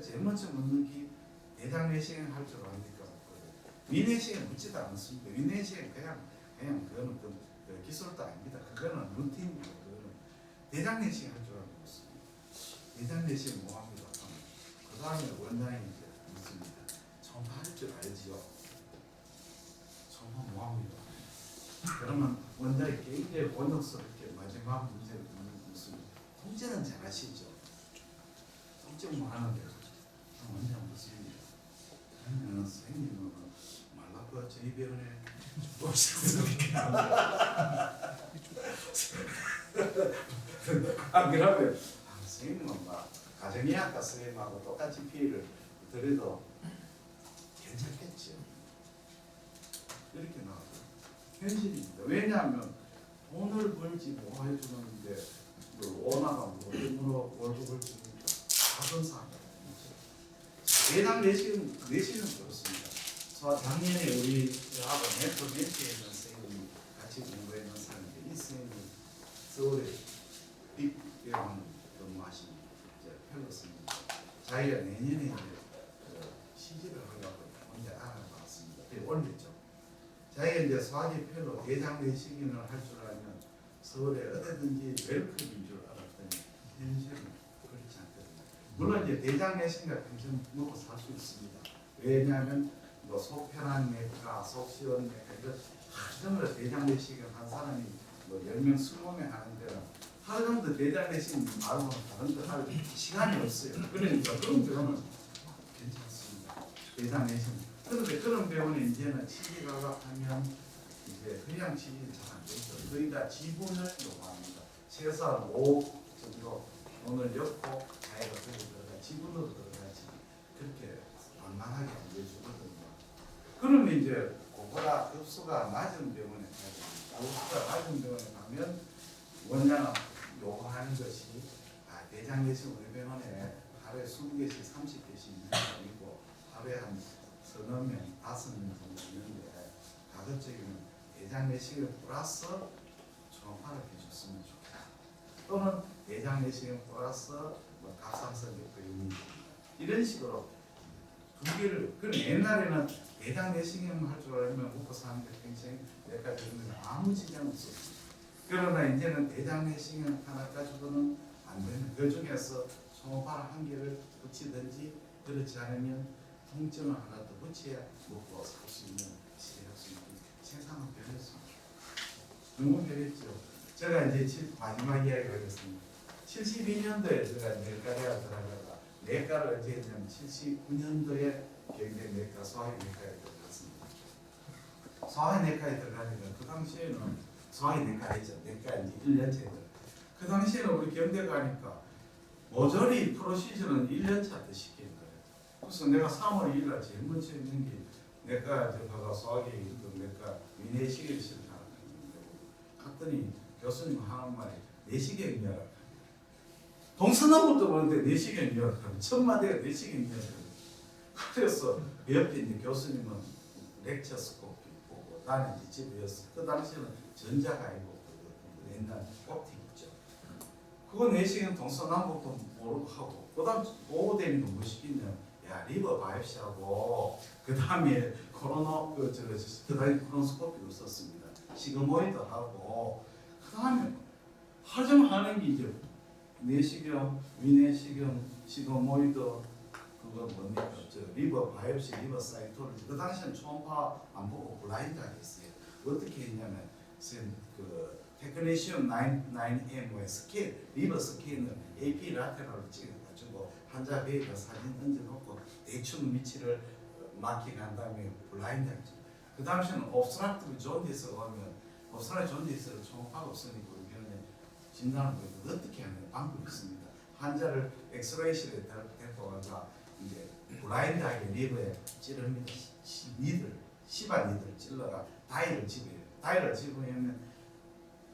제일 먼저 묻는 게 대장 내시경 할 줄 아니까 위내시경 묻지도 않습니다. 위내시경 그냥 그거는 그 기술도 아닙니다. 그거는 루틴이고 그거는 대장 내시경 할 줄 알고 묻습니다. 대장 내시경 뭐합니다. 그 다음에 원장이 이제 묻습니다. 초음파 할 줄 알지요? 초음파 뭐합니다. 그러면 원장이 굉장히 곤욕스럽게 마지막 문제를 묻습니다. 통째는 잘 아시죠? 통째 뭐 하는데 원장 묻습니다. 선생님은 말라고 저희 병원에 오셨습니까? 그러면 선생님은 막 가정의학과 선생님하고 똑같이 피해를 드려도 괜찮겠죠. 이렇게 나와요. 현실입니다. 왜냐하면 돈을 벌지 뭐 해주는데 오나가 뭐 때문에 월급을 주니까 다른 사람이죠. 대장 내시는 그렇습니다. 작년에 우리하고 멘토멘트에 있는 선생님이 같이 공부했는 사람인데 이 선생님이 서울에 빅병원 근무하신 펠로스입니다. 자기가 내년에 이제 시집을 하려고 먼저 알아봤습니다. 올렸죠. 자기가 이제 소아기 펠로 대장 내시경을 할 줄 알면 서울에 어디든지 웰컴인 줄 알았더니 현실은 그렇지 않거든요. 물론 이제 대장 내시경과 평생 먹고 살 수 있습니다. 왜냐하면 뭐 속편한 내과, 속시원 내과 이거 하루 종일 대장 내시경 한 사람이 뭐 10명, 20명 하는 데는 하루 정도 대장 내시경 말고는 다른 거 할 시간이 없어요. 그러니까 그런 경우는 괜찮습니다. 대장 내시경. 그런데 그런 병원에 이제는 치기가 하면 이제 그냥 치기 잘 안 되죠. 거의 다 지분을 요구합니다. 최소한 5 정도 돈을 넣고 자기가 거기 들어가 지분으로 들어가지 그렇게 만만하게 안 해주거든요. 그러면 이제 그보다 급수가 낮은 병원에 가야 됩니다. 급수가 낮은 병원에 가면 원장은 요구하는 것이 대장 내시경 우리 병원에 하루에 20개씩 30개씩 있는 게 아니고 하루에 한 서너 명, 5명 정도 있는데 가급적이면 대장 내시경 플러스 초음파를 해줬으면 좋겠다. 또는 대장 내시경 플러스 뭐 갑상선 격투 이런 식으로 두 개를. 그럼 옛날에는 대장 내시경 할 줄 알면 먹고 사는데 평생 내가 들으면 아무 지장 없었습니다. 그러나 이제는 대장 내시경 하나 가지고는 안 되는. 그 중에서 초음파를 한 개를 붙이든지 그렇지 않으면 통증을 하나 더 붙여야 먹고 살 수 있는 시대가 세상은 변했습니다. 너무 변했죠. 제가 이제 마지막 이야기를 하겠습니다. 72년도에 제가 내과대학 들어가다가 내과를 어떻게 했냐면 79년도에 경대내과 소화기내과에 들어갔습니다. 소화기내과에 들어가니까 그 당시에는 소화기내과이죠. 내과 이제 1년차에 그 당시에는 우리 경대 가니까 모조리 프로시저는 1년차 때 시키는 거예요. 그래서 내가 3월 2일 날 제일 먼저 있는 게 내과 가가 소화기 내과 위내시경 실타를 갔더니 교수님 하는 말이 내시경이냐 동서남북도 보는데 내시경이냐 첫 마디가 내시경이냐. 그래서 옆에 있는 교수님은 렉처스코피 보고 나는 이제 집에였어. 그 당시에는 전자가 아니고 옛날 옵틱 있죠. 그거 내시경 동서남북도 모르고 하고 그다음 오후 되면 뭐 시키냐. 야 리버 바이옵시하고 그 다음에 코로나 그 다음에 코로노스코피도 썼습니다. 시그모이드 하고 그 다음에 하정하는 게 이제 내시경, 위내시경, 시그모이드 그거 뭡니까 저 리버 바이옵시, 리버 사이토로지. 그 당시에는 초음파 안 보고 블라인드하게 했어요. 어떻게 했냐면 그 테크니시움 9M의 스케일, 리버 스케일을 AP 라테럴로 찍어가지고 환자 배에다 사진 얹어놓고 대충 위치를 마킹한 다음에 블라인드하죠. 그 당시에는 옵스트럭티브 존디스가 오면 옵스트럭티브 존디스를 초음파가 없으니까 우리 병원에 진단을 보니까 어떻게 하는 방법이 있습니다. 환자를 엑스레이실에 데리고 가서 이제 블라인드하게 리버에 찌릅니다. 시바 니들 찔러가 다이를 집어요. 다이를 집으면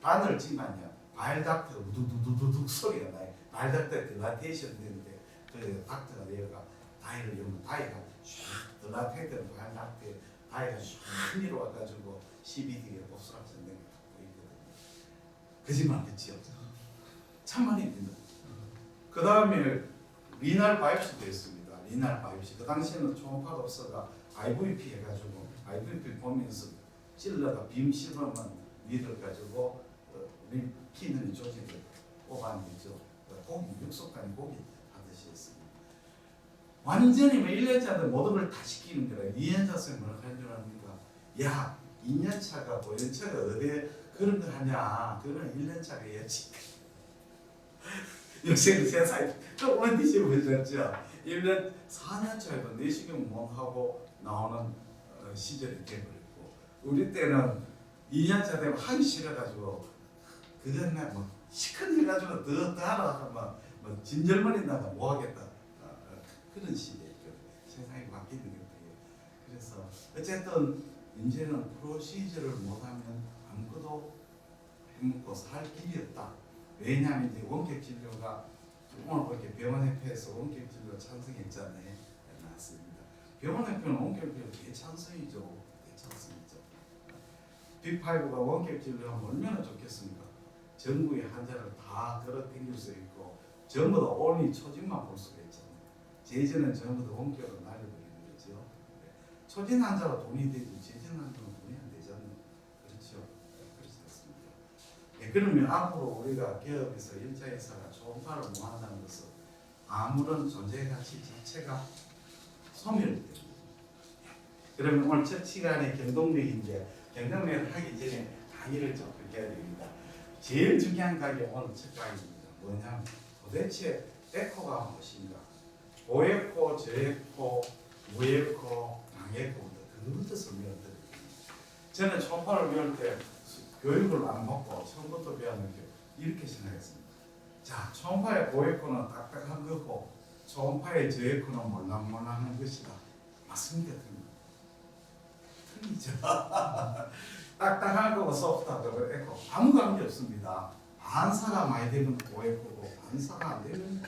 바늘을 집으면 바일닥트가 우두두두둑 소리가 나요. 바일닥트가 딜라테이션 되는데 그 닥트가 내려가 다이를 열면 다이가 슉 딜라테이트는 바일닥트에 다이가 슉 위로 와가지고 CBD에 옵스트럭션 되는 게 보이거든요. 거짓말 그치요? 참말입니다. 그 다음에 리날 바이옵시도 했습니다. 이날 바이오시 그 당시에는 초음파가 없어가 IVP 해가지고 IVP 보면서 찔러가 빔 실험은 니들 가지고 우리 피는 조직을 뽑아내죠. 고기 육속간이 고기 하듯이 했습니다. 완전히 뭐 1년차들 모든 걸 다 시키는 거라. 2년차생이 뭐라고 하는 줄 압니까? 야 2년차가 뭐 연차가 어디에 그런 거 하냐. 그거는 1년차가 해야지. 요새는 세상에 조금만 뒤집어졌죠. 1년 4년차에도 내시경 못 하고 나오는 시절이 돼버렸고 우리 때는 2년차 되면 하기 싫어가지고 그전에 뭐 시큰 해가지고 더 하라 하면 뭐 진절머리 나가 뭐 하겠다 그런 시대였죠. 세상이 바뀌는 거예요. 그래서 어쨌든 이제는 프로시저를 못하면 아무것도 해먹고 살 길이 없다. 왜냐하면 이제 원격 진료가 오늘 그렇게 병원협회에서 원격 진료 찬성했잖아요. 나왔습니다. 병원협회는 원격 진료 대찬성이죠. 대찬성이죠. 빅5가 원격 진료하면 얼마나 좋겠습니까? 전국의 환자를 다 걸어 당길 수 있고 전부 다 온리 초진만 볼 수가 있잖아요. 제전은 전부 다 원격으로 날려버리는 거죠. 초진 환자가 돈이 되지 제전 환자는 돈이 안 되잖아요. 그렇죠? 그렇지 않습니까? 그러면 앞으로 우리가 기업에서 1차 회사가 초음파를 못 한다는 것은 아무런 존재 가치 자체가 소멸됩니다. 그러면 오늘 첫 시간에 경동력인데 경동력을 하기 전에 강의를 좀 해야 됩니다. 제일 중요한 강의 오늘 첫 강의입니다. 뭐냐면 도대체 에코가 무엇인가? 고에코, 저에코, 무에코, 강에코부터 그것부터 설명을 드립니다. 저는 초음파를 배울 때 교육을 안 받고 처음부터 배우는 게 이렇게 생각했습니다. 자, 초음파의 고에코는 딱딱한 거고 초음파의 저에코는 몰랑몰랑한 것이다. 맞습니까? 틀리죠. 딱딱한 거고 소프트한 거고 에코 아무 관계 없습니다. 반사가 많이 되면 고에코고 반사가 안 되면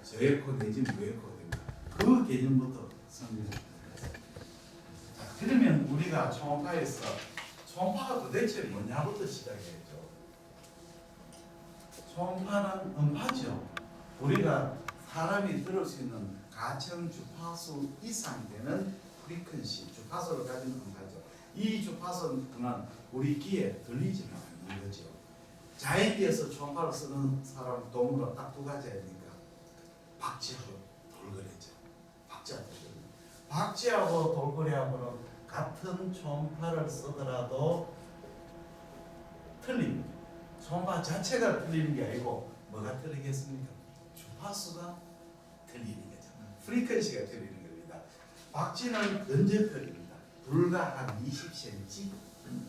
저에코 내지 무에코가 됩니다. 그 개념부터 설명드리겠습니다. 자, 그러면 우리가 초음파에서 초음파가 도대체 뭐냐부터 시작해야죠. 초음파는 음파죠. 우리가 사람이 들을 수 있는 가청 주파수 이상 되는 프리퀀시 주파수를 가진 음파죠. 이 주파수는 우리 귀에 들리지는 않는 거죠. 자연계에서 초음파를 쓰는 사람 동물은 딱 두 가지 아닙니까? 박쥐하고 돌고래죠. 박쥐하고 돌고래. 박쥐하고 돌고래하고는 같은 초음파를 쓰더라도 틀립니다. 초음파 자체가 틀리는 게 아니고 뭐가 틀리겠습니까? 주파수가 틀리는 거죠. 프리퀀시가 틀리는 겁니다. 박쥐는 언제 틀립니다. 불과 한 20cm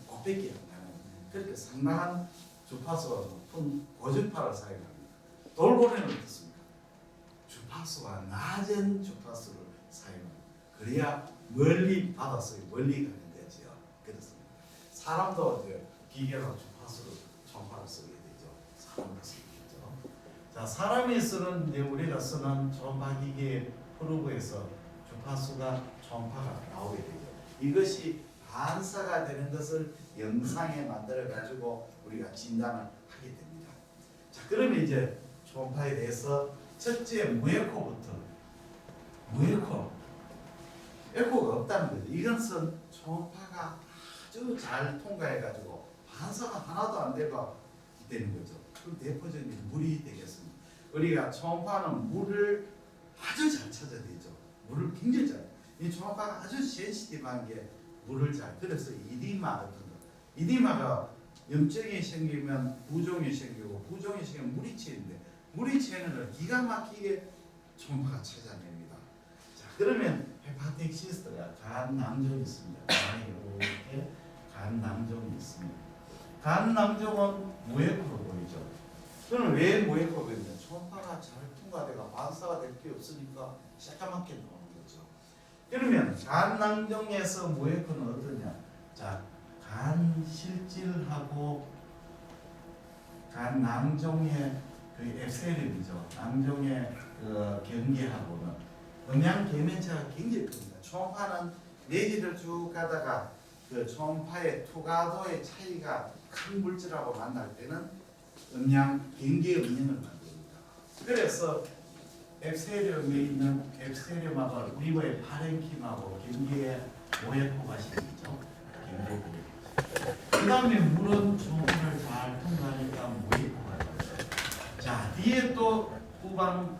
그밖에 안 나는 그렇게 상당한 주파수가 높은 고주파를 사용합니다. 돌고래는 어떻습니까? 주파수가 낮은 주파수를 사용합니다. 그래야 멀리 바닷속에 멀리 가는 거죠. 그렇습니다. 사람도 이제 기계로 주파수를 초음파를 쓰게 되죠. 사람도 쓰게 되죠. 자, 사람이 쓰는 이제 우리가 쓰는 초음파 기계 프로브에서 주파수가 초음파가 나오게 되죠. 이것이 반사가 되는 것을 영상에 만들어 가지고 우리가 진단을 하게 됩니다. 자, 그러면 이제 초음파에 대해서 첫째 무에코부터 무에코 에코가 없다는 거죠. 이것은 초음파가 아주 잘 통과해 가지고 반사가 하나도 안 되고 되는 거죠. 그럼 대표적인 물이 되겠습니다. 우리가 초음파는 물을 아주 잘 찾아내죠. 물을 굉장히 잘. 이 초음파가 아주 센시티브한 게 물을 잘. 그래서 이디마 같은 거. 이디마가 염증이 생기면 부종이 생기고 부종이 생기면 물이 채는데 물이 채는 걸 기가 막히게 초음파가 찾아냅니다. 자, 그러면 헤파틱 시스트가 간 낭종이 있습니다. 이렇게 간 낭종이 있습니다. 간 낭종은 무에코로 보이죠. 그럼 왜 무에코로 보이냐? 초음파가 잘 통과되고 반사가 될 게 없으니까 새까맣게 나오는 거죠. 그러면 간 낭종에서 무에코는 어떠냐? 자, 간 실질하고 간 낭종의 그 엑셀림이죠. 낭종의 그 경계하고는 음양 계면차가 굉장히 큽니다. 초음파는 내지를 쭉 가다가 그 초음파의 투과도의 차이가 큰 물질하고 만날 때는 음양 경계 음영을 만듭니다. 그래서 앱세륨에 있는 앱세륨하고 리버의 파렌킴하고 경계의 모에코가 생기죠. 경계. 그 다음에 물은 초음파를 잘 통과하니까 모에코가 나와요. 자, 뒤에 또 후방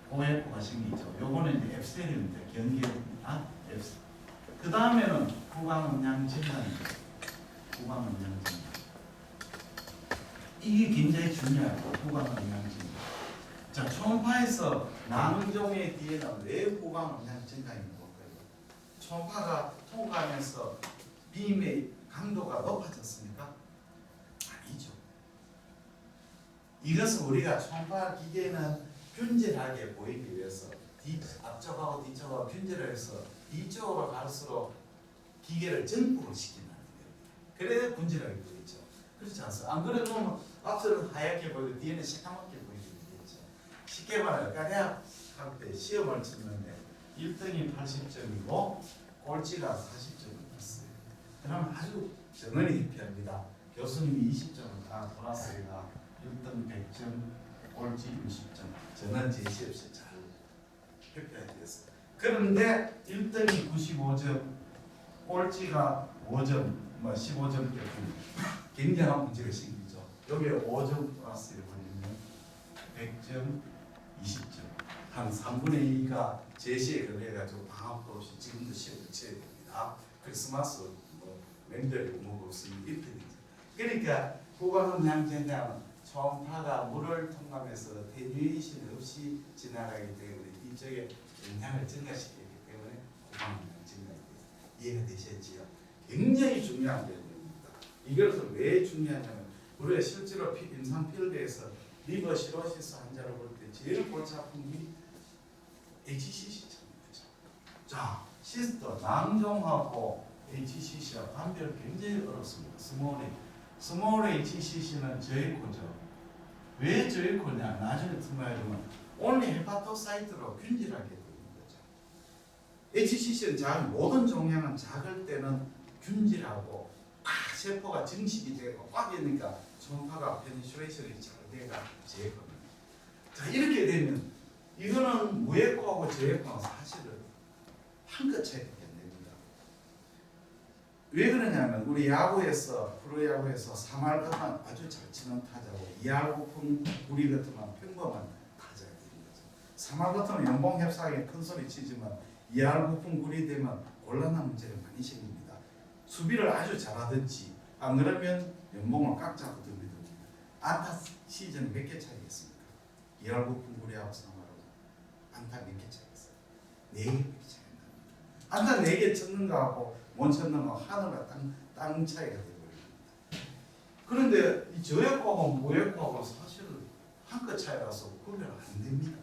모에코가 생기죠. 요거는 이제 앱세륨인데 경계 앱세. 그 다음에는 후방 음량 증가입니다. 후방 음량 증가. 이게 굉장히 중요해요. 후방 음량 증가. 자, 초음파에서 낭종의 뒤에는 왜 후방 음량 증가가 있는 걸까요? 초음파가 통과하면서 빔의 강도가 높아졌습니까? 아니죠. 이것은 우리가 초음파 기계는 균질하게 보이기 위해서 앞쪽하고 뒤쪽하고 균질을 해서 뒤쪽으로 갈수록 기계를 전복을 시킨다는 거예요. 그래야 균질하게 보이죠. 그렇지 않습니까? 안 그래도 앞서는 하얗게 보이고 뒤에는 새까맣게 보이게 되겠죠. 쉽게 말하면 대학 할 때 시험을 치는데 1등이 80점이고 꼴찌가 40점을 났어요. 그럼 아주 정원이 해피합니다. 교수님이 20점을 다 돌았으니까 1등 100점, 꼴찌 60점. 저는 제시 없이 잘 해피하게 됐어요. 그런데 1등이 95점, 꼴찌가 5점, 15점 때문에 굉장한 문제가 생기죠. 여기에 5점 플러스를 걸리면 100점, 20점. 한 3분의 2가 제시에 걸려가지고 방학도 없이 지금도 시험을 쳐야 됩니다. 크리스마스, 명절에 뭐가 없으면 이렇게 되죠. 그러니까 후방음량 증가는 초음파가 물을 통과해서 대뉴에이션 없이 지나가기 때문에 이쪽에 영향을 증가시키기 때문에 후방음량 증가가 됩니다. 이해가 되셨지요? 굉장히 중요한 내용입니다. 이것은 왜 중요하냐면 우리가 실제로 임상 필드에서 리버 시로시스 환자를 볼 때 제일 골치 아픈 게 HCC 처음이죠. 자, 시스터 낭종하고 HCC와 판별 굉장히 어렵습니다. 스몰 HCC는 저에코죠. 왜 저에코냐? 나중에 들어보면 only 헤파토사이트로 균질하게 되는 거죠. HCC는 모든 종양은 작을 때는 균질하고 세포가 증식이 되고 꽉 되니까 초음파가 페니트레이션이 잘 돼가 저에코입니다. 자, 이렇게 되면 이거는 무에코하고 저에코는 사실은 한끗 차이밖에 안 됩니다. 왜 그러냐면 우리 야구에서 프로야구에서 3할 같은 아주 잘 치는 타자고 2할 고픈 구리 같으면 평범한 타자가 되는 거죠. 3할 같으면 연봉 협상에 큰 소리 치지만 2할 고픈 구리 되면 곤란한 문제가 많이 생깁니다. 수비를 아주 잘하든지 안 그러면 연봉을 꽉 잡고 듭니다. 안타 시즌 몇 개 차이겠습니까? 2할 고픈 구리하고 3할하고 안타 몇 개 차이겠어요? 4개 차이 납니다. 안타 4개 쳤는 거하고 못 쳤는 거 하늘과 땅 차이가 되어버립니다. 그런데 이 저역하고 무역하고 사실은 한 끗 차이라서 구별 안 됩니다.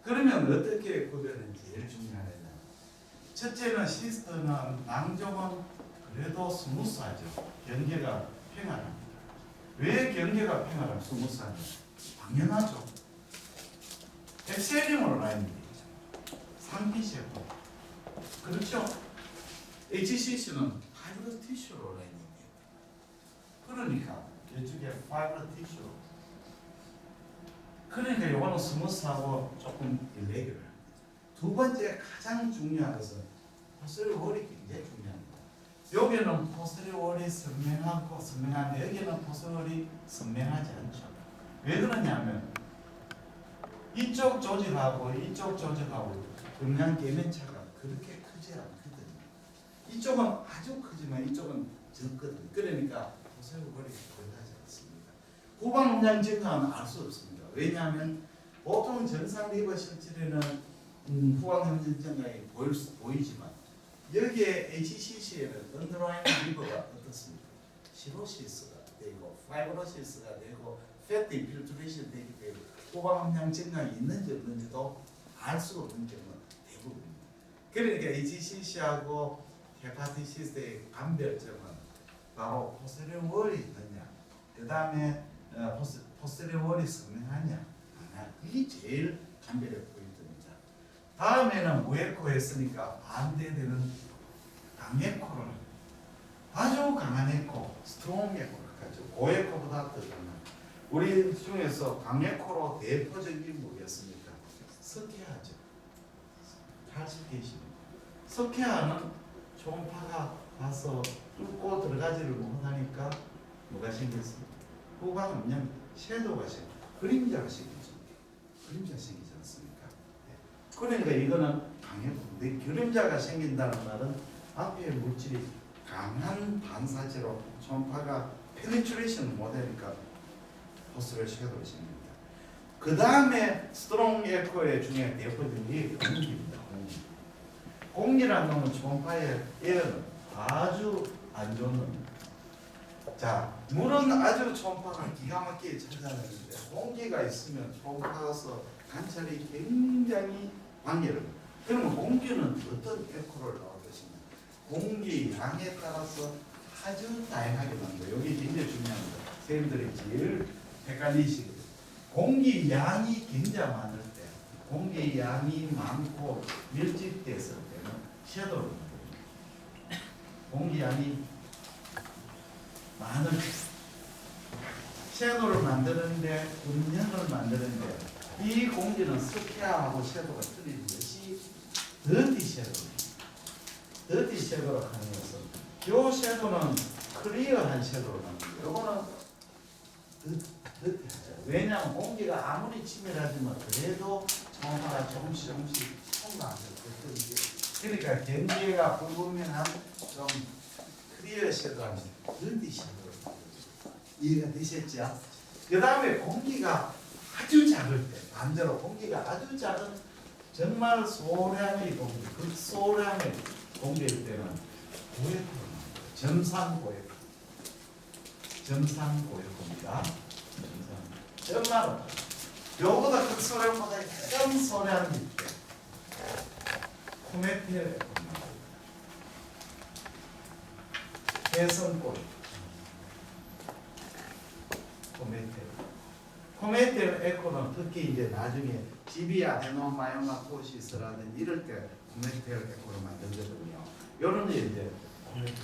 그러면 어떻게 구별은 제일 중요하냐? 첫째는 시스터는 낭종은 그래도 스무스하죠. 경계가 평안합니다. 왜 경계가 평안하고 스무스하냐? 당연하죠. 엑셀링으로 라인이 되죠. 상피셰프. 그렇죠? HCC는 파이브러스 티슈로 라인이 돼요. 그러니까 이쪽에 파이브러스 티슈. 그러니까 이거는 스무스하고 조금 일레귤러. 두 번째 가장 중요한 것은 포스테리어 월이 굉장히 중요합니다. 여기는 포스테리어 월이 선명하고 선명한데 여기는 포스테리어 월이 선명하지 않죠. 왜 그러냐면 이쪽 조직하고 이쪽 조직하고 음량 계면차가 그렇게 크지 않거든요. 이쪽은 아주 크지만 이쪽은 적거든요. 그러니까 포스테리어 월이 거의 않습니다. 후방 음량 증가는 알 수 없습니다. 왜냐하면 보통 정상 리버 실질에는 후방 음량 증가가 보이지만 여기에 HCC에는 언더라인 리버가 어떻습니까? 시로시스가 되고 파이브로시스가 되고 패트 인필트레이션 되기 때문에 후방 음량 증가가 있는지 없는지도 알 수 없는 경우는 대부분입니다. 그러니까 HCC하고 헤파티시스의 감별점은 바로 포스테리어 월이 있느냐, 그 다음에 포스테리어 월이 선명하냐, 이게 제일 감별의 포인트입니다. 다음에는 무에코 했으니까 반대되는 강에코를 아주 강한 에코, 스트롱 에코를 가죠. 고에코보다 더 강한. 우리 중에서 강력호로 대표적인 뭐겠습니까? 석회화죠. 칼시테이션. 석회화는 초음파가 가서 뚫고 들어가지를 못하니까 뭐가 생겼습니까? 후광은 그냥 섀도우가 생겨, 그림자가 생기죠. 그림자 생기지 않습니까? 네. 그러니까 이거는 강력호. 근데 그림자가 생긴다는 말은 앞에 물질이 강한 반사체로 초음파가 페네트레이션을 못하니까 포스를 섀도우 생깁니다. 그 다음에 스트롱 에코의 중에 대표적인 게 공기입니다. 공기라는 놈은 초음파의 에어는 아주 안 좋은 놈입니다. 자, 물은 아주 초음파가 기가 막히게 찾아내는데 공기가 있으면 초음파에서 관찰이 굉장히 방해를. 그러면 공기는 어떤 에코를 나올 것인가? 공기 양에 따라서 아주 다양하게 나옵니다. 여기 굉장히 중요합니다. 선생님들이 제일 헷갈리시거든요. 공기 양이 굉장히 많을 때, 공기 양이 많고 밀집됐을 때는 섀도우를 만듭니다. 공기 양이 많을 때 섀도우를 만드는데, 음영을 만드는데, 이 공기는 석회화하고 섀도우가 틀린 것이 더티 섀도우입니다. 더티 섀도우로 하는 것은, 요 섀도우는 클리어한 섀도우를 만듭니다. 요거는 더티하죠. 왜냐하면 공기가 아무리 치밀하지만 그래도 초음파가 조금씩 통과하죠. 그러니까 경계가 불분명한 좀 클리어 섀도우는 더티 섀도우를 만들죠. 이해가 되셨죠? 그 다음에 공기가 아주 작을 때, 반대로 공기가 아주 작은 정말 소량의 공기, 극소량의 공기일 때는 고액으로 점산고액, 점산고액입니다. 정말 요보다 극소량보다 큰 소량이 있대. 코메텔 에코입니다. 해성고액, 코메텔 에코는 특히 이제 나중에 GB 아데노마요마토시스라든지 이럴 때 코메텔 에코를 만들거든요. 요런 게 이제 코메텔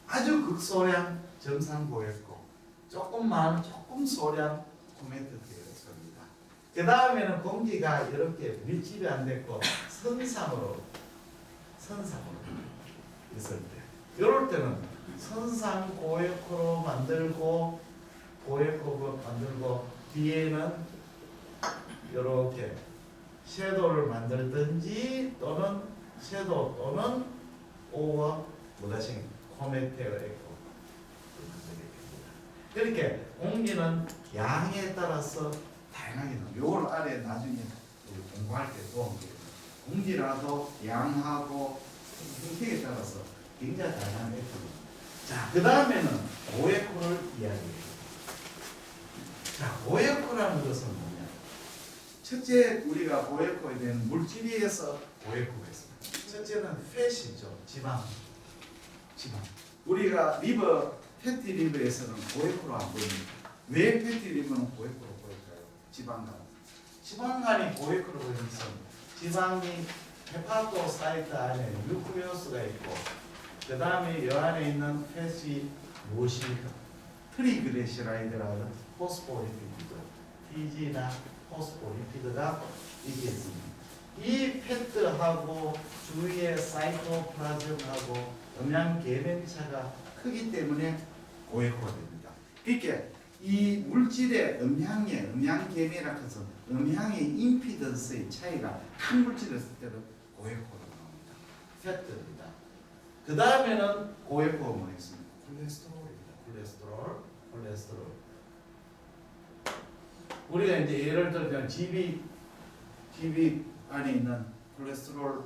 아주 극소량 정상고액고 조금 소량 코메텔 에코입니다. 그 다음에는 공기가 이렇게 밀집이 안 됐고 선상으로 있을 때, 이럴 때는 선상 고에코로 만들고 고에코로 만들고 뒤에는 이렇게 섀도우를 만들든지 또는 섀도우 또는 오와 무다싱 코메텔 에코. 그렇게 공기는 양에 따라서 다양하게 나옵니다. 요걸 아래 나중에 공부할 때 도움이 됩니다. 공기라도 양하고 형태에 따라서 굉장히 다양한 에코입니다. 자, 그 다음에는 고에코를 이야기해요. 자, 고에코라는 것은 뭐냐? 첫째, 우리가 고에코에 대한 물질에서 고에코가 있습니다. 첫째는 팻이죠. 지방. 우리가 리버, 패티 리버에서는 고에코로 안 보입니다. 왜 패티 리버는 고에코로 보일까요? 지방간이 고에코로 보이는 것은 지방이 헤파토사이트 안에 뉴클레우스가 있고, 그 다음에 이 안에 있는 팻이 무엇입니까? 트리그레시라이드라는 포스포리피드, TG나 포스포리피드가 있겠습니다. 이 패트하고 주위의 사이토플라즘하고 음양 계면차가 크기 때문에 고에코가 됩니다. 그러니까 이 물질의 음양 계면이라는 것은 음양의 임피던스의 차이가 큰 물질이었을 때는 고에코로 나옵니다. 패트입니다. 그 다음에는 고에코가 뭐겠습니까? 콜레스테롤입니다. 콜레스테롤. 우리가 이제 예를 들면 GB 안에 있는 콜레스테롤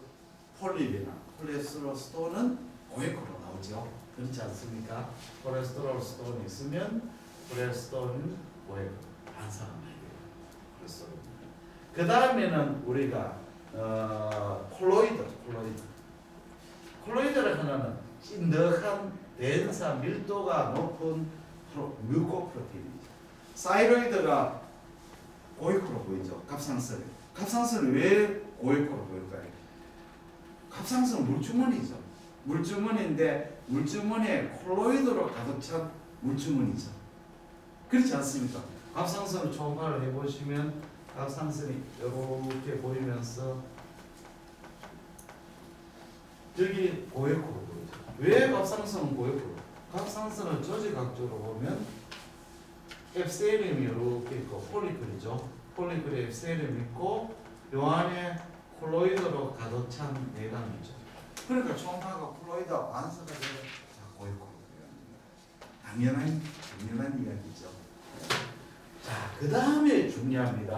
폴립이나 콜레스테롤 스톤은 고에코로 나오죠. 그렇지 않습니까? 콜레스테롤 스톤이 있으면 콜레스테롤은 고에코 반사가 많이 돼요. 그 다음에는 우리가 콜로이드를 하나는 찐득한 densa 밀도가 높은 뮤코프로틴이죠. 사이로이드가 고에코로 보이죠. 갑상선은 왜 고에코로 보일까요? 갑상선은 물주머니죠. 물주머니인데 물주머니에 콜로이드로 가득 찬 물주머니죠. 그렇지 않습니까? 갑상선을 초음파를 해보시면 갑상선이 이렇게 보이면서 여기 고액으로 보이죠. 왜 갑상선은 고액으로? 갑상선을 조직학적으로 보면 앱세리움이 이렇게 있고 폴리클이죠. 폴리클에 앱세리움이 있고 요 안에 콜로이드로 가득 찬 내강이죠. 그러니까 초음파가 콜로이드와 반사가 되어 고액으로 보여요. 당연한 이야기죠. 자, 그 다음에 중요합니다.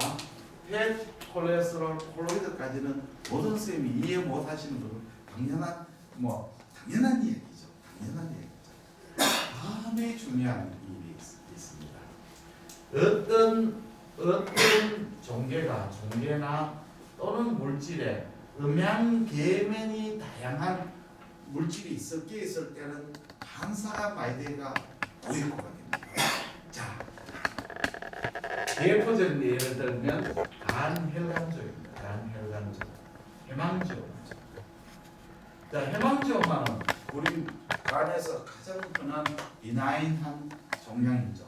펫, 콜레스테롤, 콜로이드까지는 모든 쌤이 이해 못 하시는 분은 당연한 얘기죠. 다음에 중요한 일이 있습니다. 어떤 종괴나 또는 물질에 음양계면이 다양한 물질이 섞여 있을 때는 반사가 많이 돼가 고액호가 됩니다. 자, 예포적인 예를 들면 간혈관조입니다. 간혈관조, 해망조. 자, 해망조만은 우리 간에서 가장 흔한 비나인한 종양이죠.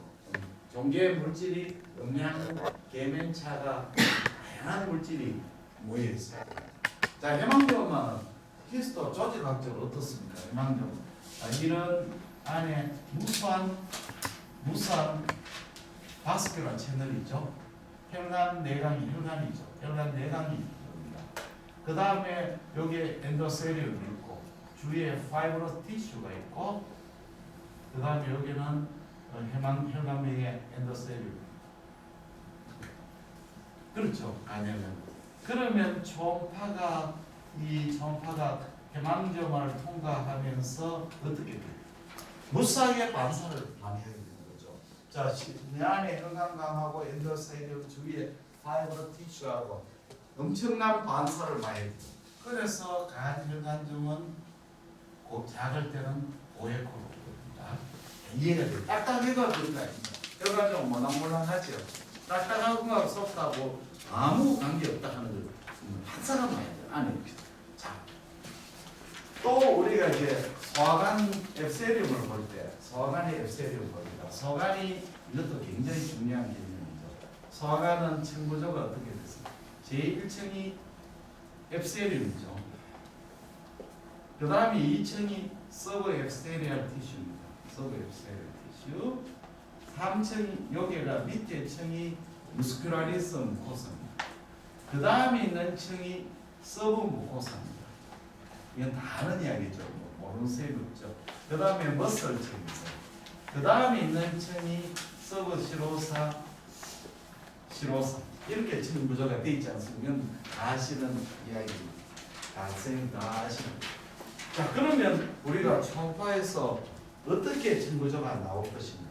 종괴 물질이 음양 계면차가 다양한 물질이 모여 있어요. 자, 해망조만은 히스토 조직학적으로 어떻습니까? 해망조. 이런 안에 무수한 바스큘라 채널이죠. 혈관 내강이죠. 혈관 내강입니다. 그 다음에 여기에 엔도세리움이 있고 주위에 파이브러스 티슈가 있고 그 다음에 여기는 혈관맥의 엔도세리움. 그렇죠. 간혈관. 그러면 이 초음파가 해망점을 통과하면서 어떻게 돼요? 무수하게 반사를 많이 하게 되는 거죠. 자, 내 안에 혈관강하고 엔도세리움 주위에 파이브러스 티슈하고 엄청난 반사를 많이 해요. 그래서 간혈관증은 작을 때는 고액호로 보입니다. 이해가 돼요. 딱딱해가 그런 거 아닙니다. 혈관증은 모낭모낭하죠. 딱딱한 거하고 섭다고 아무 관계 없다 하는 거 반사가 많이 돼요. 안에. 자, 또 우리가 이제 소화관 앱세리움을 볼 때, 소화관의 앱세리움을 봅니다. 소화관이 이것도 굉장히 중요한 개념이죠. 소화관은 층구조가 어떻게 됐습니까? 제1층이 앱세리움이죠. 그 다음에 2층이 서브 앱세리얼 티슈입니다. 서브 앱세리얼 티슈. 3층이 여기가 밑에 층이 무스큘라리스 무코사입니다. 그 다음에 있는 층이 서브 무코사입니다. 이건 다 아는 이야기죠. 모르는 셈이 없죠. 그 다음에 머슬 층이죠. 그 다음에 있는 층이 서브 시로사 이렇게 층 구조가 되어 있지 않습니까? 다 아시는 이야기입니다. 다 아시는. 자, 그러면 우리가 초음파에서 어떻게 층 구조가 나올 것인가?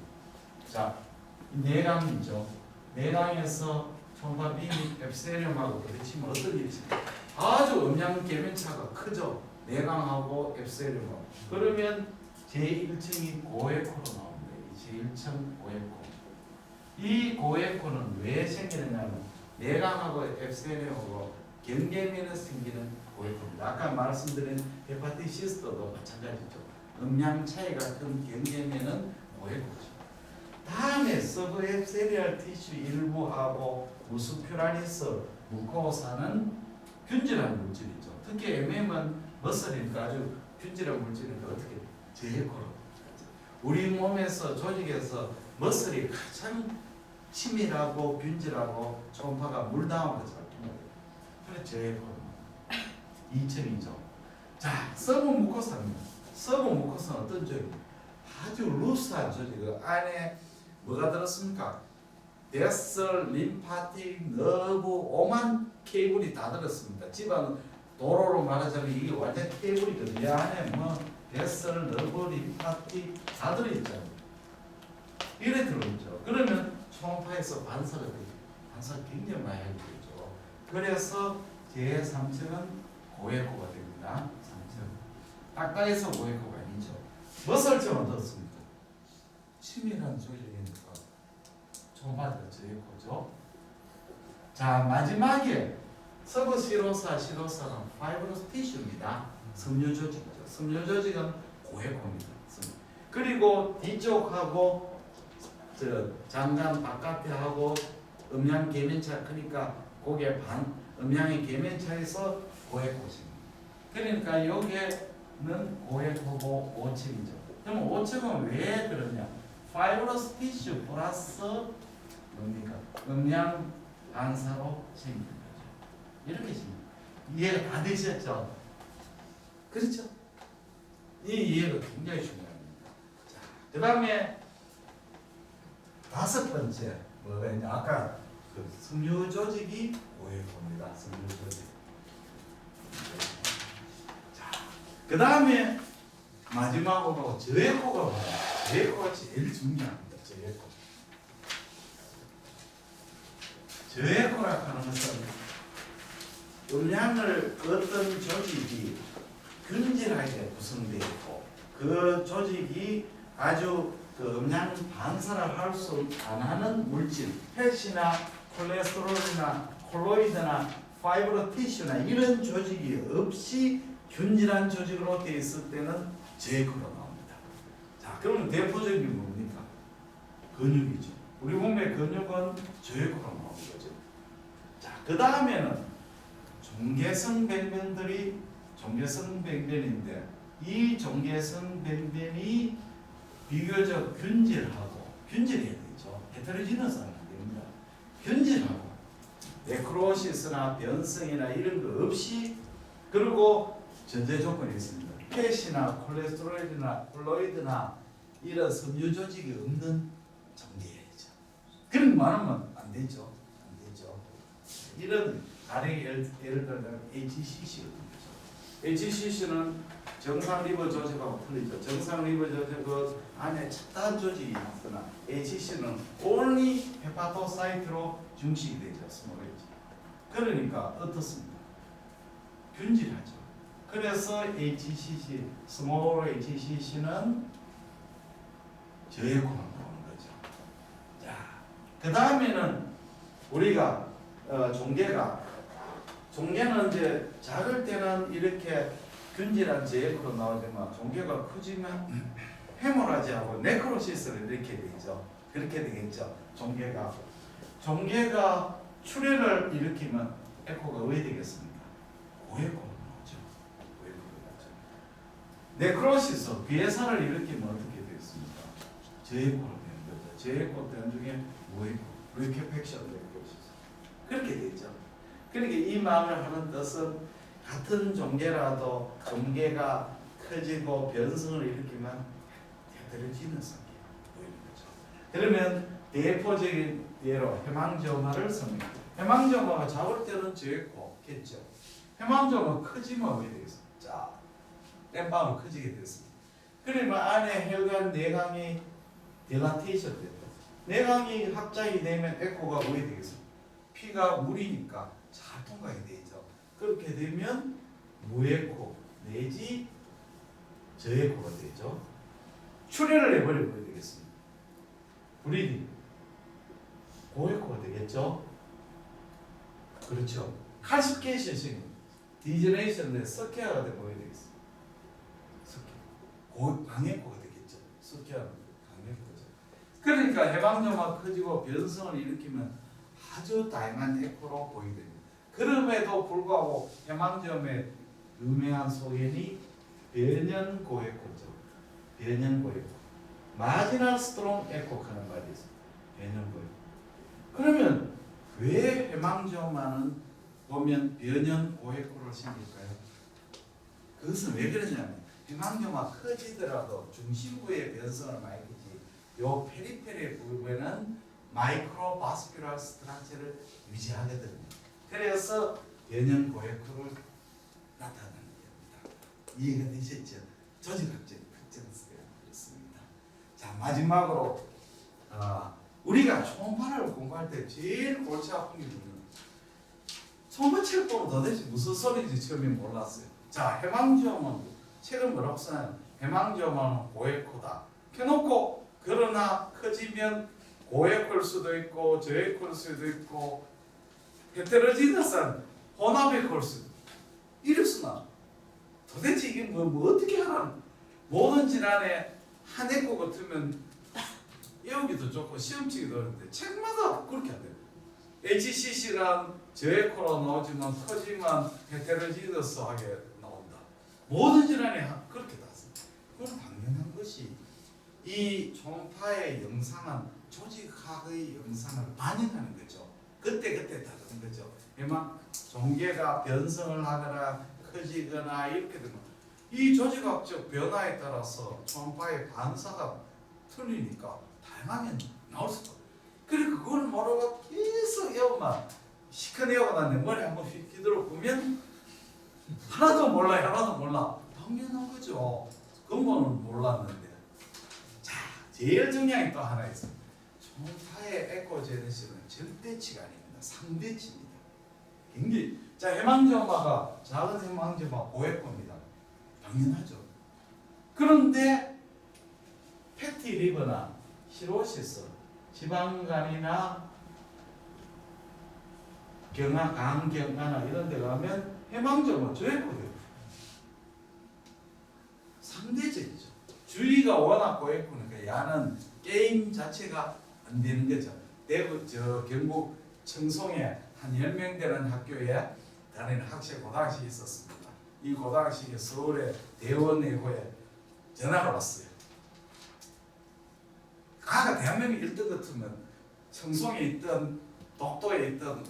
자, 내강이죠. 내강에서 초음파 빔이 앱세리움하고 부딪히면 어떤 일이 있습니까? 아주 음양 계면차가 크죠. 내강하고 앱세리움하고. 그러면 제1층이 고에코로 나옵니다. 제1층 고에코. 이 고에코는 왜 생기느냐면 내강하고 앱세리움하고 경계면에 생기는 고에코입니다. 아까 말씀드린 헤파티시스도 마찬가지죠. 음양 차이가 큰 경계면은 고에코죠. 다음에 서브 앱세리얼 티슈 일부하고 무스큘라리스 무코사는 균질한 물질이죠. 특히 MM은 머슬이니까 아주 균질한 물질이니까 어떻게 제일코로 우리 몸에서 조직에서 머슬이 가장 치밀하고 균질하고 초음파가 물다운해서 활동해요. 그래서 제일코로 2층이죠. 자, 서브 무코사입니다. 서브 무코사는 어떤 조직입니까? 아주 루스한 조직. 그 안에 뭐가 들었습니까? 베슬, 림파틱, 너브, 오만 케이블이 다 들었습니다. 집안 도로로 말하자면 이게 완전 케이블이거든요. 이 안에 뭐 베슬, 너브, 림파틱 다 들어있잖아요. 이래 들어있죠. 그러면 초음파에서 반사가 되죠. 반사 굉장히 많이 하게 되죠. 그래서 제3층은 고에코가 됩니다. 3층. 딱딱해서 고에코가 아니죠. 머슬층은 어떻습니까? 치밀한 조직이니까 초음파가 제에코죠. 자, 마지막에 서브 시로사는 파이브러스 티슈입니다. 섬유 조직이죠. 섬유 조직은 고에코입니다. 그리고 뒤쪽하고 잠깐 바깥에 하고 음양 계면차 그러니까 그게 음양의 계면차에서 고액고층. 그러니까 여기는 고액하고 5층이죠. 그럼 5층은 왜 그러냐? 파이브러스 티슈 플러스 뭡니까? 음양 반사로 생긴 거죠. 이렇게 생긴 이해가 다 되셨죠? 그렇죠? 이 이해가 굉장히 중요합니다. 자, 그 다음에 5번째 뭐가 있냐? 아까 그 섬유 조직이 고액고입니다. 섬유 조직. 자, 그 다음에 마지막으로 저액고가 뭐야? 저액고가 제일 중요합니다. 저액고. 저액고라 하는 것은 음양을 어떤 조직이 균질하게 구성되어 있고 그 조직이 아주 그 음양 반사를 할 수 안 하는 물질, 팻이나 콜레스테롤이나 콜로이드나 파이브로 티슈나 이런 조직이 없이 균질한 조직으로 되어 있을 때는 저액고로 나옵니다. 자, 그러면 대표적인 게 뭡니까? 근육이죠. 우리 몸의 근육은 저액고로 나오는 거죠. 자, 그 다음에는 종개성 병변들이 종개성 병변인데 이 종개성 병변이 비교적 균질해야 되죠. 헤테로지너스는 안 됩니다. 균질하고 네크로시스나 변성이나 이런 거 없이 그리고 전제 조건이 있습니다. 팻이나 콜레스테롤이나 콜로이드나 이런 섬유 조직이 없는 종개죠. 그런 많으면 안 되죠. 안 되죠. 이런 가령 예를 들면 HCC거든요. HCC는 정상 리버 조직하고 틀리죠. 정상 리버 조직 그 안에 첨단 조직이 있으나 HCC는 only 헤파토사이트로 중식이 되죠. 스몰 H. 그러니까 어떻습니까? 균질하죠. 그래서 HCC, 스몰 HCC는 저액고만 나오는 거죠. 자, 그 다음에는 우리가 종개는 이제 작을 때는 이렇게 균질한 저액고로 나오지만 종개가 커지면 헤모라지하고 네크로시스를 이렇게 되죠. 그렇게 되겠죠. 종개가 출혈을 일으키면 에코가 왜 되겠습니까? 고액고로 나오죠. 고액고로 나오죠. 네크로시스, 괴사를 일으키면 어떻게 되겠습니까? 저액고로 되는 거죠. 저액고 된 중에 무액고, 리케팩션 네크로시스. 그렇게 되죠. 그러니까 이 말을 하는 뜻은 같은 종개라도 종개가 커지고 변성을 일으키면 헤테로지너스하게 보이는 거죠. 그러면 대표적인 예로 해망저마를 씁니다. 해망저마가 작을 때는 저액고겠죠. 해망저마 커지면 왜 되겠어요? 자, 땜빵으로 커지게 됐습니다. 그러면 안에 혈관 내강이 딜라테이션 됐다. 내강이 확장이 되면 에코가 왜 되겠어요? 피가 물이니까 잘 통과가 되죠. 그렇게 되면 무에코 내지 저에코가 되죠. 출혈을 해버리면 어떻게 되겠습니까? 브리딩 고에코가 되겠죠. 그렇죠. 칼시피케이션 디제네이션의 석회화가 되면 어떻게 되겠습니까? 석회 강에코가 되겠죠. 석회화는 강에코죠. 그러니까 해방염화 커지고 변성을 일으키면 아주 다양한 에코로 보이게 됩니다. 그럼에도 불구하고 해망점의 유명한 소견이 변연고에코죠. 변연고에코. 마지널 스트롱 에코 하는 말이 있어요. 변연고에코. 그러면 왜 해망점만은 보면 변연고에코를 생길까요? 그것은 왜 그러냐면 해망점화 커지더라도 중심부의 변성을 많이 하지 요 페리페리 부분에는 마이크로 바스큘라 스트럭처를 유지하거든요. 그래서 변형 고액호를 나타내는 겁니다. 이해가 되셨죠? 조직학적 특징스가 그렇습니다. 자, 마지막으로 우리가 초음파를 공부할 때 제일 골치 아픈 게 뭐냐면 초음파책 보면 도대체 무슨 소리인지 처음에 몰랐어요. 자, 해망지오은 책은 뭐라고 써요? 해망지오은 고액호다. 켜놓고 그러나 커지면 고액호일 수도 있고 저액호일 수도 있고 헤테로지너스한 혼합의 콜 수도 이랬으나 도대체 이게 뭐 어떻게 하라는 모든 질환에 한 에코 같으면 외우기도 좋고 시험치기도 어려운데 책마다 그렇게 안 돼요. HCC란 저에코로 나오지만 터지만 헤테로지너스하게 나온다. 모든 질환이 그렇게 나왔습니다. 그건 당연한 것이 이 초음파의 영상은 조직학의 영상을 반영하는 거죠. 그때 다른 거죠. 그만 종괴가 변성을 하거나 커지거나 이렇게 되면 이 조직학적 변화에 따라서 초음파의 반사가 틀리니까 다양하게 나올 수가 없어요. 그리고 그걸 모르고 계속 외우면 시큰 외우고 난 내 머리 한번 휘두르 보면 하나도 몰라. 당연한 거죠. 근본은 몰랐는데. 자, 제일 중요한 게 또 하나 있어요. 초음파의 에코제네시스는 절대치가 아닙니다. 상대치입니다. 굉장히 자, 해망전마가 작은 해망전마 고에코입니다. 당연하죠. 그런데 패티 리버나 시로시스, 지방간이나 강경화나 이런 데 가면 해망전마 저에코돼요. 상대적이죠. 주의가 워낙 고에코니까 야는 게임 자체가 안 되는 거죠. 대구 경북 청송에 한 10명 되는 학교에 다니는 학생 고등학생이 있었습니다. 이 고등학생이 서울의 대원외고에 전화가 왔어요. 가가 대한민국 1등 같으면 청송에 있던 독도에 있던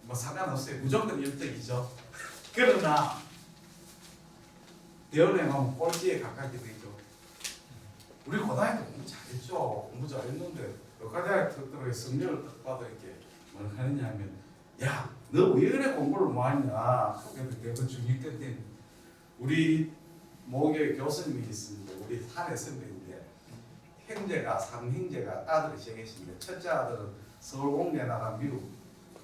뭐 상관없어요. 무조건 1등이죠. 그러나 대원에 가면 꼴찌에 가깝게 되죠. 우리 고등학교 공부 잘했죠. 공부 잘했는데 의과대학 특들의 성적을 딱 봐도 이렇게 뭘 하느냐 하면 야, 너 왜 그래 공부를 못하냐. 그래서 중2 때 우리 모교 교수님이 있습니다. 우리 사내 선배인데 형제가 3형제가 아들이 세 계신데 첫째 아들은 서울공대 나가 미국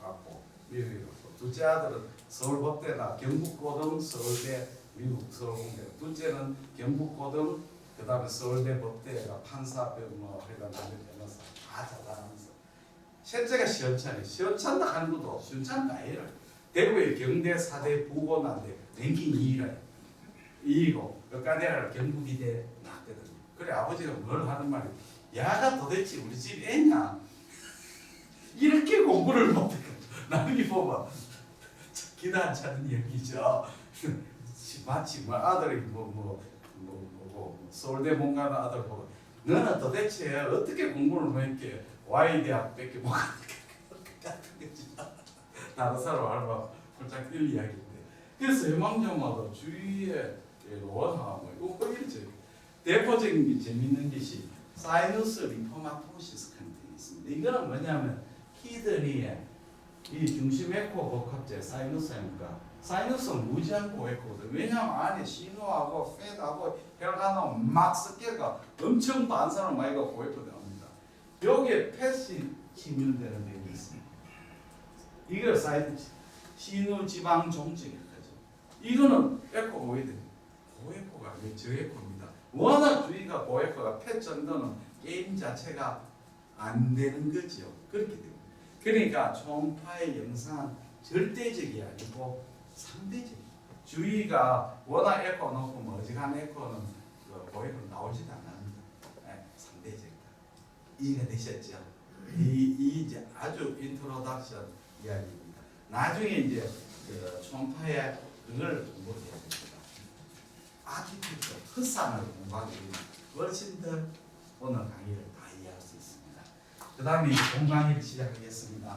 갔고 미국에 갔고 둘째 아들은 서울법대 경북고등 서울대 미국 서울공대 둘째는 경북고등 그 다음에 서울대 법대가 판사 뭐 회장 변호사 다 잘하면서 셋째가 시원찮다 하는 것도 시원찮다 아니라 대구의 경대 4대 부고난데 랭킹 2위고 의과대학을 경북이대 났거든요. 그래 아버지가 뭘 하는 말이 야가 도대체 우리 집 애냐 이렇게 공부를 못해. 나중에 보면 기다 안 차는 얘기죠. 마치 뭐 아들이 서울대 문가는 아들 보고 너는 도대체 어떻게 공부를 못했게 Y대학밖에 못 가는 같은 거지. 다른 사람 알바 홀짝 뛸 이야기인데 그래서 해망전마다 주위에 원하 뭐 이거 이렇게 대표적인 게 재밌는 것이 사이너스 림포마토시스 컨텐이 있습니다. 이거는 뭐냐면 키드니에 이 중심 에코 복합체 사이너스입니까? 사이너스는 무지한 에코거든. 왜냐하면 안에 시노하고 팻하고 혈관하고 막 섞여가 엄청 반사를 많이 갖고 에코 나옵니다. 여기에 팻이 침입되는 병이 있습니다. 이걸 시노 지방 종증이라고 하죠. 이거는 에코가 왜 됩니까? 고에코가 아니고 저에코입니다. 워낙 주의가 고에코가 팻 정도는 게임 자체가 안 되는 거죠. 그렇게 됩니다. 그러니까 초음파의 영상은 절대적이 아니고 상대적이에요. 주의가 워낙 에코 놓고 머지간 에코는 고에코 나오지도 않습니다. 네, 상대적이다. 이해가 되셨죠? 이 이제 아주 인트로덕션 이야기입니다. 나중에 이제 초음파의 그걸 공부해야 됩니다. 아티피컬 흑산을 공부하게 되면 훨씬 더 오늘 강의를 다 이해할 수 있습니다. 그 다음에 공강의를 시작하겠습니다.